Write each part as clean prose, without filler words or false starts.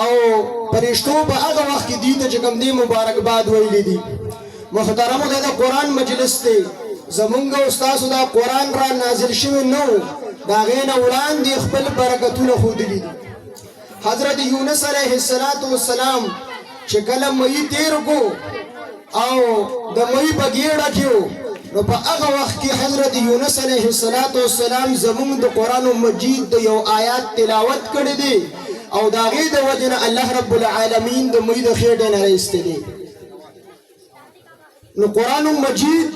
او پرشتو په هغه وخت کې دي ته چې کوم دی مبارکباد ویلي دي. محترمو دا قرآن مجلس دی، زمونږ او ستاسو دا قرآن را نازل شوی نه و، د هغې نه وړاندې خپل برکتونه ښودلي دي. حضرت یونس علیه السلام چې کله مئی تیر کو او د مئی په ګېډه کې و، نو په هغه وخت کې حضرت یونس علیه السلام زمونږ د قرآن مجید د یو آیات تلاوت کړی دی او د هغې د وجې نه الله رب العالمین د مئی د خېټې نه راایستی دی. نو قرآن مجید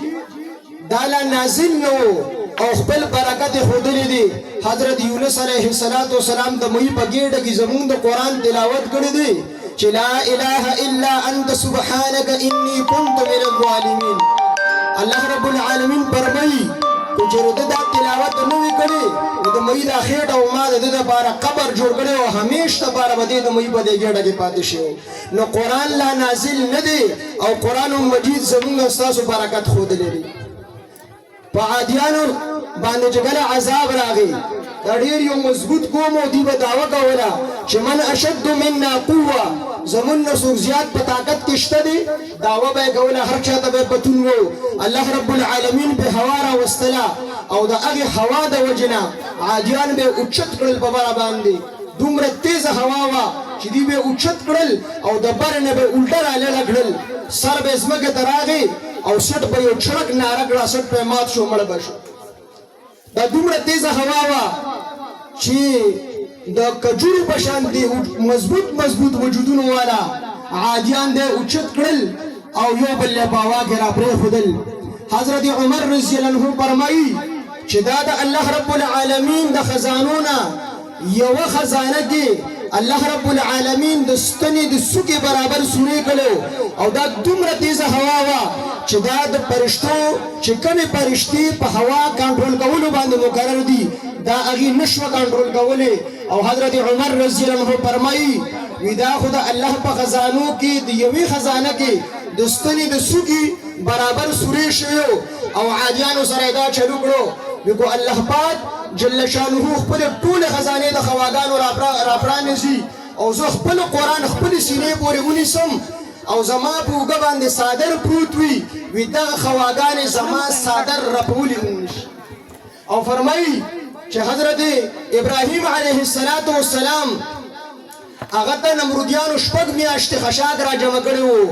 دا لا نازل نه او خپل برکت ښودلی دی. حضرت یونس علیه السلام د مئی په ګېډه کې زمونږ د قرآن تلاوت کړی دی چې لا اله الا انت سبحانك انی كنت من الظالمین. الله رب العالمین فرمایي که چېرې ده دا تلاوت نه وي کړی نو د مئی دا خېټه او ما د ده دپاره قبر جوړ کړی او همیش دپاره به دې د مئی په دې ګېډه کې پاتې شوی. نو قرآن لا نازل نه دی او قرآن مجید زمونږ او ستاسو برکت ښودلی دی. په عادیانو باندې چې کله عذاب راغی دا ډېر یو مضبوط قوم او دوی به دعوه کوله چې من اشد منا قوه، زمون نه څوک زیات په طاقت کې شته دی. دعوه به یې کوله، هر چا ته به یې پتون و. الله رب العالمین به هوا راوستله او د هغې هوا د وجې نه عادیان به یې اوچت کړل په بره باندې. دومره تیزه هوا وه چې دوی به یې اوچت کړل او د بر نه به یې الټه رالېله کړل، سر به یې ځمکې ته راغی او سټ به یو چړک ناره کړه، سټ به یې مات شو، مړه به شو. دا دومره تیزه هوا وه چې د کجورو په شانتې مضبوط وجودونو والا عادیان دی اوچت کړل او یو بل یې په هوا کې را پرېښودل. حضرت عمر رضی الله عنه فرمایي چې دا د الله رب العالمین د خزانو نه یوه خزانه کې الله رب العالمین د ستنې د سوکې برابر سورې کړو او دا دومره تیزه هوا وه چې دا د فرشتو چې کومې فرشتې په هوا کنټرول کولو باندې مقرر دي دا هغې نشوه کنټرول کولی. او حضرت عمر رضی الله عنه فرمایي وی دا خو د الله په خزانو کې د یوې خزانه کې د ستنې د سوکې برابر سورې شوی او عادیانو سره دا چلو کړو. وی کو الله پاک جل شانه خپل ټولې خزانې د خواګانو راپرانیزي او زه خپل قرآن خپل سینې پورې ونیسم او زما په اوږه باندې څادر پروت وي دغه خواګانې زما څادر رپولی ونشي. او فرمایي چې حضرت ابراهیم علیه السلام هغه ته نمرودیانو 6 میاشتې خشاک را جمع کړي وو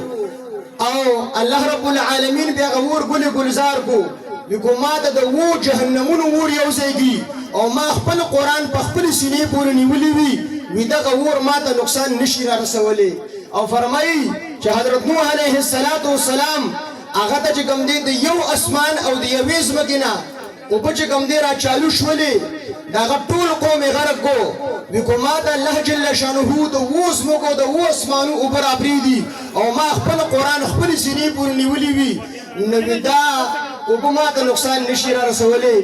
او الله رب العالمین بیا هغه اور ګلې ګلزار کو. ویکو ما ته د 7 جهنمونو اور یو ځای کي او ما خپل قرآن په خپل سینې پورې نیولی وي دغه اور ما ته نقصان نشي را رسولی. او فرمایي چې حضرت نوح علیه السلام هغه ته چې کوم دی د یو اسمان او د یوې ځمکې نه اوبه چې کوم دی را چالو شولې د هغه ټول قوم یې غرق کو. ویکو ما ته الله جل شانه د 7 ځمکو د 7 اسمانو اوبه را پرېږدي او ما خپل قرآن خپل سینې پورې نیولی وي نو دا اوبه ما ته نقصان نشي را رسولی.